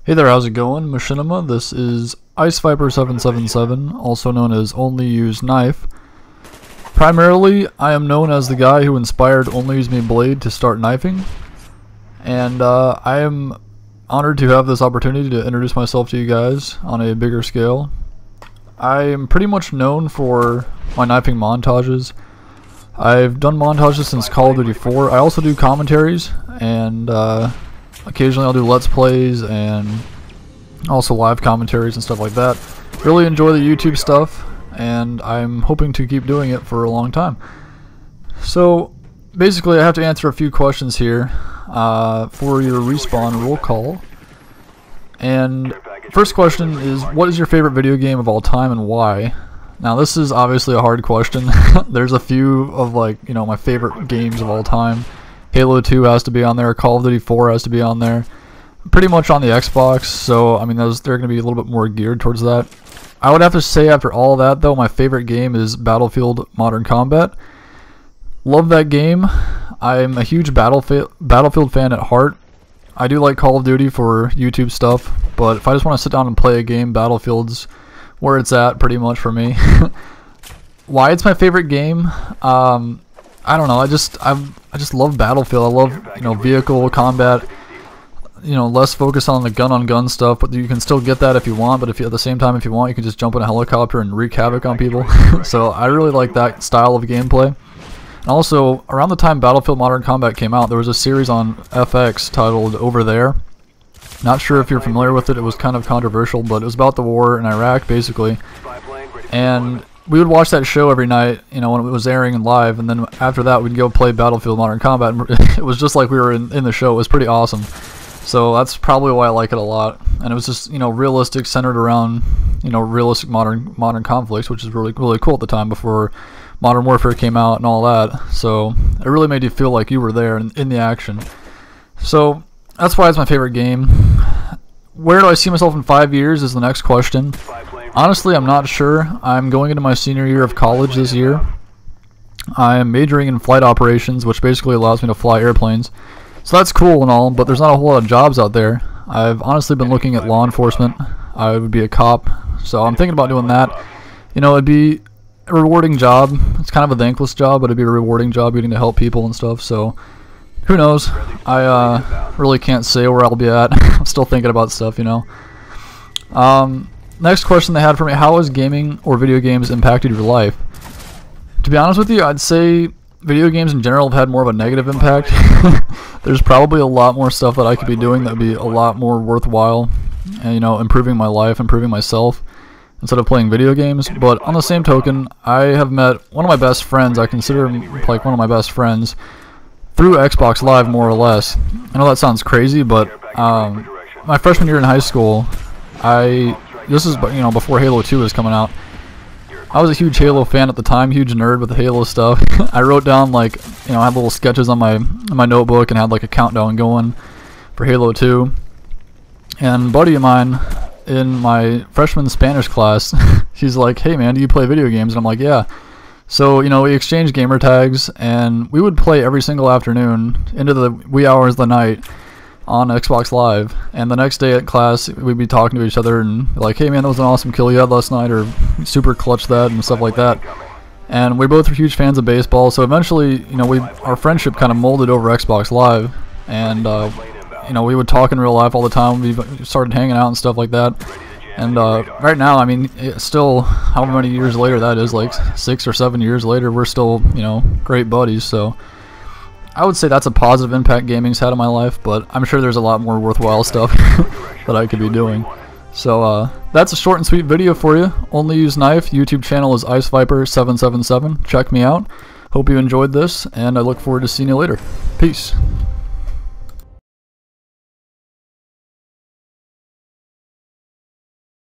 Hey there, how's it going? Machinima, this is Ice Viper 777, also known as Only Use Knife. Primarily, I am known as the guy who inspired Only Use Me Blade to start knifing, and I am honored to have this opportunity to introduce myself to you guys on a bigger scale. I am pretty much known for my knifing montages. I've done montages since Call of Duty 4. I also do commentaries, and occasionally I'll do Let's Plays and also live commentaries and stuff like that. Really enjoy the YouTube stuff, and I'm hoping to keep doing it for a long time. So basically I have to answer a few questions here for your respawn roll call. And first question is, what is your favorite video game of all time and why? Now this is obviously a hard question. There's a few of, like, you know, my favorite games of all time. Halo 2 has to be on there, Call of Duty 4 has to be on there. Pretty much on the Xbox, so I mean they're going to be a little bit more geared towards that. I would have to say after all that though, my favorite game is Battlefield Modern Combat. Love that game. I'm a huge Battlefield fan at heart. I do like Call of Duty for YouTube stuff, but if I just want to sit down and play a game, Battlefield's where it's at pretty much for me. Why it's my favorite game? I don't know. I just love Battlefield. I love, you know, vehicle combat. You know, less focus on the gun-on-gun stuff, but you can still get that if you want. But if you, at the same time, if you want, you can just jump in a helicopter and wreak havoc on people. So I really like that style of gameplay. And also, around the time Battlefield Modern Combat came out, there was a series on FX titled Over There. Not sure if you're familiar with it. It was kind of controversial, but it was about the war in Iraq, basically. And we would watch that show every night, you know, when it was airing live, and then after that we'd go play Battlefield Modern Combat, and it was just like we were in the show. It was pretty awesome. So that's probably why I like it a lot. And it was just, you know, realistic, centered around, you know, realistic modern conflicts, which is really cool at the time before Modern Warfare came out and all that. So it really made you feel like you were there in the action. So that's why it's my favorite game. Where do I see myself in 5 years is the next question. Honestly, I'm not sure. I'm going into my senior year of college this year. I am majoring in flight operations, which basically allows me to fly airplanes. So that's cool and all, but there's not a whole lot of jobs out there. I've honestly been looking at law enforcement. I would be a cop, so I'm thinking about doing that. You know, it'd be a rewarding job. It's kind of a thankless job, but it'd be a rewarding job getting to help people and stuff, so who knows? I really can't say where I'll be at. I'm still thinking about stuff, you know. Next question they had for me: how has gaming or video games impacted your life? To be honest with you, I'd say video games in general have had more of a negative impact. There's probably a lot more stuff that I could be doing that would be a lot more worthwhile, and, you know, improving my life, improving myself, instead of playing video games. But on the same token, I have met one of my best friends. I consider him like one of my best friends through Xbox Live, more or less. I know that sounds crazy, but my freshman year in high school, this is, you know, before Halo 2 was coming out. I was a huge Halo fan at the time, huge nerd with the Halo stuff. I wrote down, like, you know, I had little sketches on my notebook and had like a countdown going for Halo 2. And a buddy of mine in my freshman Spanish class, he's like, "Hey man, do you play video games?" And I'm like, "Yeah." So, you know, we exchanged gamer tags, and we would play every single afternoon into the wee hours of the night on Xbox Live. And the next day at class, we'd be talking to each other and like, "Hey man, that was an awesome kill you had last night," or "super clutch that," and stuff like that. And we both were huge fans of baseball, so eventually, you know, our friendship kind of molded over Xbox Live, and you know, we would talk in real life all the time. We started hanging out and stuff like that. And right now, I mean, it's still, however many years later that is, like 6 or 7 years later, we're still, you know, great buddies. So I would say that's a positive impact gaming's had on my life, but I'm sure there's a lot more worthwhile stuff that I could be doing. So that's a short and sweet video for you. Only Use Knife. YouTube channel is Ice Viper 777. Check me out. Hope you enjoyed this, and I look forward to seeing you later. Peace.